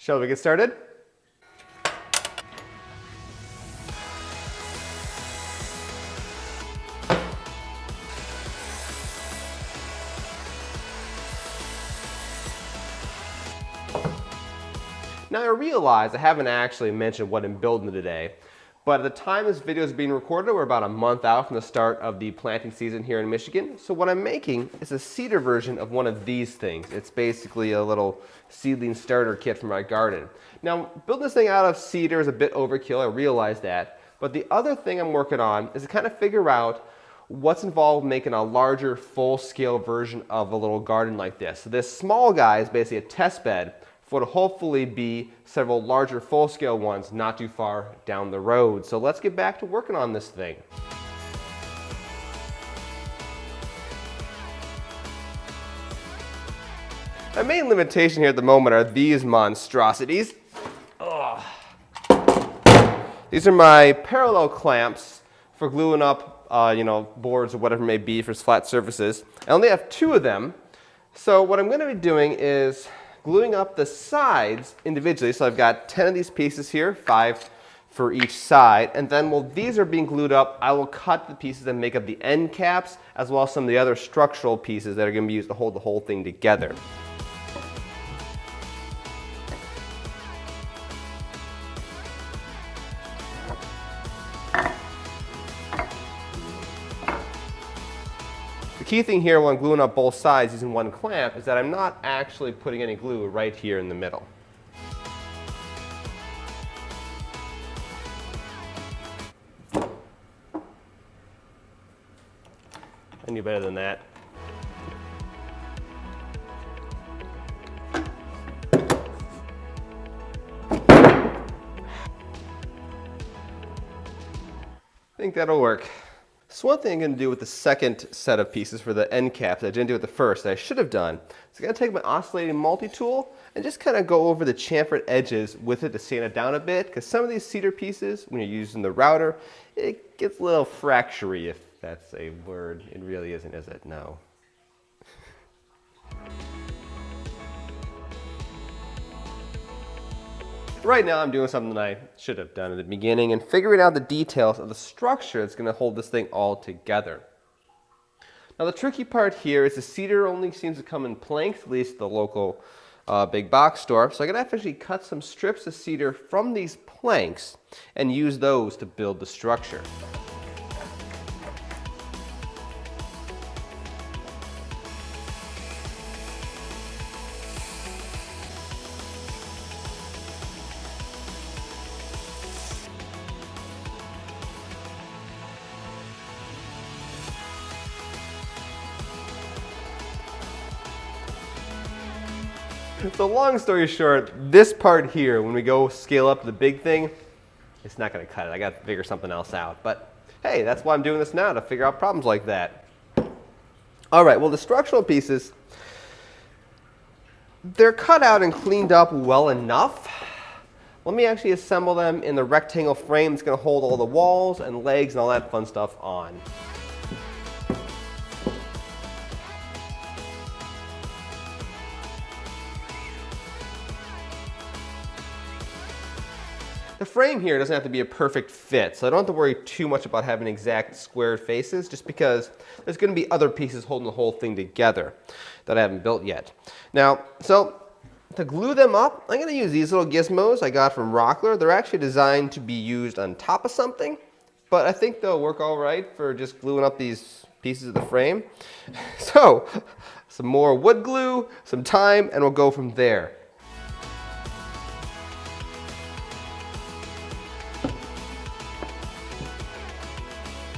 Shall we get started? Now I realize I haven't actually mentioned what I'm building today, but at the time this video is being recorded, we're about a month out from the start of the planting season here in Michigan. So what I'm making is a cedar version of one of these things. It's basically a little seedling starter kit for my garden. Now, building this thing out of cedar is a bit overkill, I realize that, but the other thing I'm working on is to kind of figure out what's involved in making a larger full-scale version of a little garden like this. So this small guy is basically a test bed for what will hopefully be several larger full-scale ones not too far down the road. So let's get back to working on this thing. My main limitation here at the moment are these monstrosities. Ugh. These are my parallel clamps for gluing up boards or whatever it may be for flat surfaces. I only have 2 of them. So what I'm going to be doing is gluing up the sides individually. So I've got 10 of these pieces here, 5 for each side. And then while these are being glued up, I will cut the pieces that make up the end caps, as well as some of the other structural pieces that are going to be used to hold the whole thing together. The key thing here when I'm gluing up both sides using one clamp is that I'm not actually putting any glue right here in the middle. I knew better than that. I think that'll work. So one thing I'm going to do with the second set of pieces for the end caps that I didn't do with the first that I should have done is I'm going to take my oscillating multi-tool and just kind of go over the chamfered edges with it to sand it down a bit, because some of these cedar pieces, when you're using the router, it gets a little fracturey, if that's a word. It really isn't, is it? No. Right now I'm doing something that I should have done at the beginning and figuring out the details of the structure that's going to hold this thing all together. Now the tricky part here is the cedar only seems to come in planks, at least the local big box store. So I'm going to actually cut some strips of cedar from these planks and use those to build the structure. So long story short, this part here, when we go scale up the big thing, it's not going to cut it. I got to figure something else out. But hey, that's why I'm doing this now, to figure out problems like that. All right, well, the structural pieces, they're cut out and cleaned up well enough. Let me actually assemble them in the rectangle frame that's going to hold all the walls and legs and all that fun stuff on. The frame here doesn't have to be a perfect fit, so I don't have to worry too much about having exact square faces, just because there's going to be other pieces holding the whole thing together that I haven't built yet. Now, so to glue them up, I'm going to use these little gizmos I got from Rockler. They're actually designed to be used on top of something, but I think they'll work all right for just gluing up these pieces of the frame. So, some more wood glue, some time, and we'll go from there.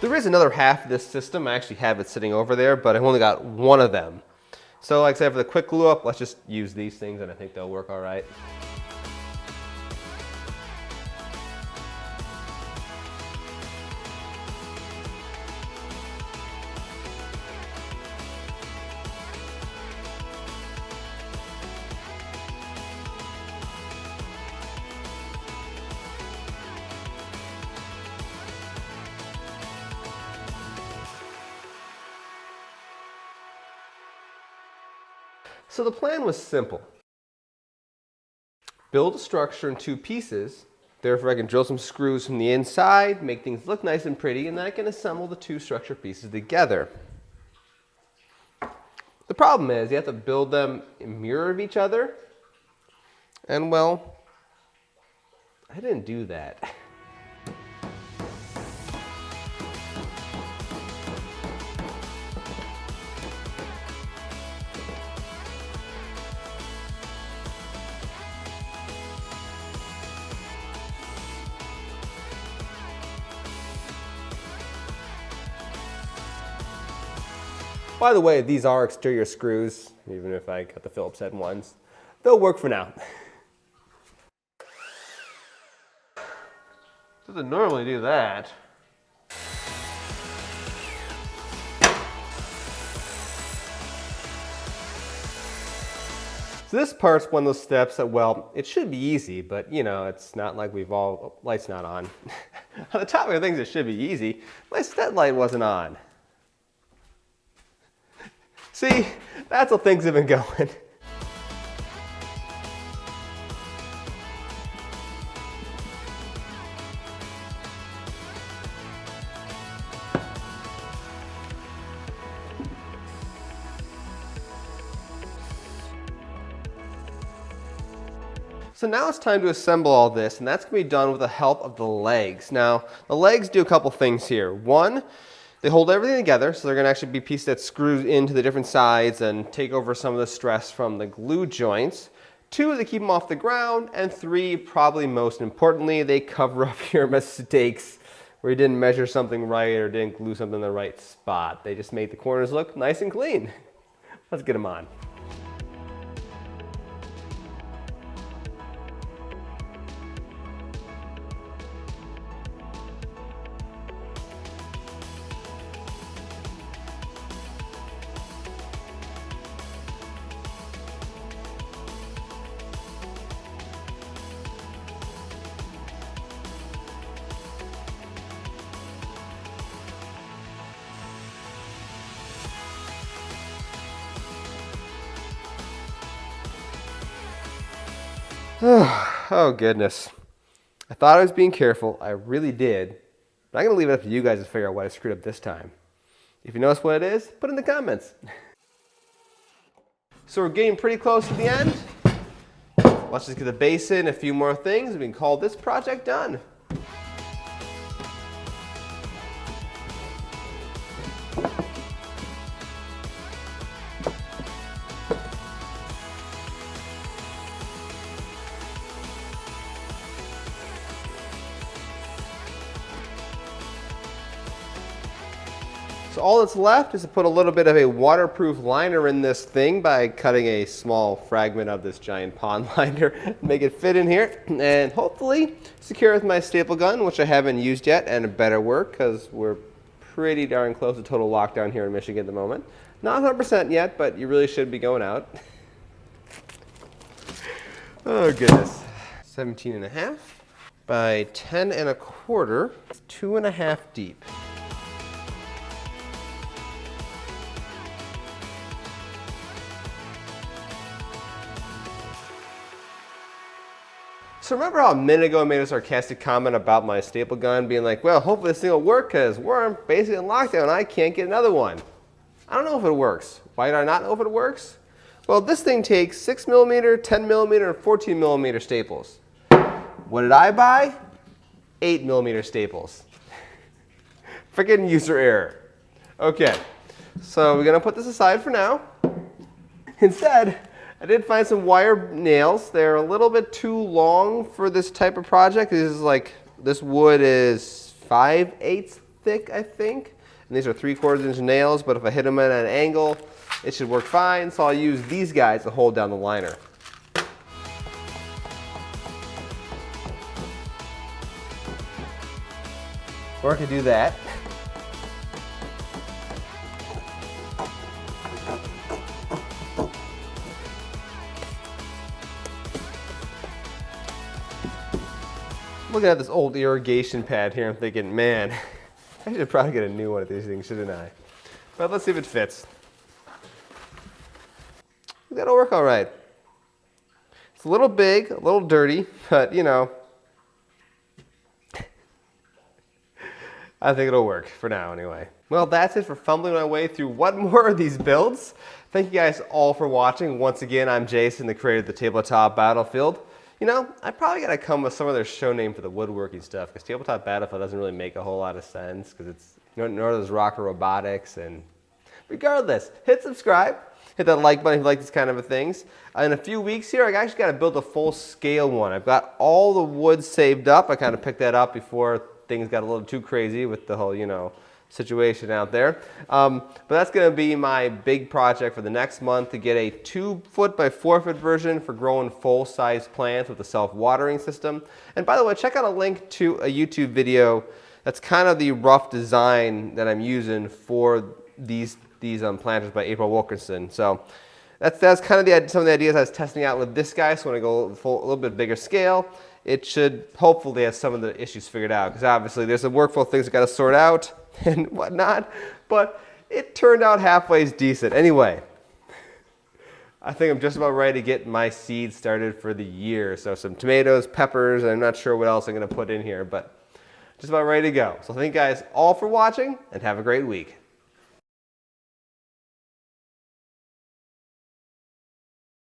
There is another half of this system. I actually have it sitting over there, but I've only got one of them. So like I said, for the quick glue up, let's just use these things and I think they'll work all right. So the plan was simple. build a structure in 2 pieces. Therefore, I can drill some screws from the inside, make things look nice and pretty, and then I can assemble the 2 structure pieces together. The problem is you have to build them in mirror of each other, and well, I didn't do that. By the way, these are exterior screws, even if I got the Phillips head ones. They'll work for now. Doesn't normally do that. So this part's one of those steps that, well, it should be easy, but you know, it's not like we've all, light's not on. On the top of things, it should be easy. My set light wasn't on. See, that's how things have been going. So now it's time to assemble all this, and that's going to be done with the help of the legs. Now, the legs do a couple things here. One, they hold everything together, so they're going to actually be pieces that screw into the different sides and take over some of the stress from the glue joints. 2, they keep them off the ground. And 3, probably most importantly, they cover up your mistakes where you didn't measure something right or didn't glue something in the right spot. They just make the corners look nice and clean. Let's get them on. Oh goodness. I thought I was being careful. I really did. But I'm going to leave it up to you guys to figure out what I screwed up this time. If you notice what it is, put it in the comments. So we're getting pretty close to the end. Let's just get the base in, a few more things, and we can call this project done. So all that's left is to put a little bit of a waterproof liner in this thing by cutting a small fragment of this giant pond liner, make it fit in here, and hopefully secure with my staple gun, which I haven't used yet, and it better work because we're pretty darn close to total lockdown here in Michigan at the moment. Not 100% yet, but you really should be going out. Oh goodness. 17.5 by 10.25, 2.5 deep. So remember how a minute ago I made a sarcastic comment about my staple gun being like, well, hopefully this thing will work because we're basically in lockdown and I can't get another one. I don't know if it works. Why do I not know if it works? Well, this thing takes 6mm, 10mm, and 14mm staples. What did I buy? 8mm staples. Freaking user error. Okay, so we're gonna put this aside for now. Instead, I did find some wire nails. They're a little bit too long for this type of project. This wood is 5/8 thick, I think. And these are 3/4 inch nails, but if I hit them at an angle, it should work fine. So I'll use these guys to hold down the liner. Or I could do that. Looking at this old irrigation pad here, I'm thinking, man, I should probably get a new one of these things, shouldn't I? But let's see if it fits. That'll work all right. It's a little big, a little dirty, but you know, I think it'll work for now anyway. Well, that's it for fumbling my way through one more of these builds. Thank you guys all for watching. Once again, I'm Jason, the creator of the Tabletop Battlefield. You know, I probably got to come with some other show name for the woodworking stuff, because Tabletop Battlefield doesn't really make a whole lot of sense, because it's, nor does Rocker Robotics. And regardless, hit subscribe, hit that like button if you like these kind of things. In a few weeks here, I actually got to build a full scale one. I've got all the wood saved up. I kind of picked that up before things got a little too crazy with the whole, you know, situation out there. But that's going to be my big project for the next month, to get a 2-foot by 4-foot version for growing full-size plants with a self-watering system. And by the way, check out a link to a YouTube video that's kind of the rough design that I'm using for these planters by April Wilkinson. So that's kind of some of the ideas I was testing out with this guy. So when I go a little bit bigger scale, it should hopefully have some of the issues figured out, because obviously there's some workflow things I got to sort out and whatnot, but it turned out halfway decent. Anyway, I think I'm just about ready to get my seeds started for the year. So some tomatoes, peppers, and I'm not sure what else I'm going to put in here, but just about ready to go. So thank you guys all for watching, and have a great week.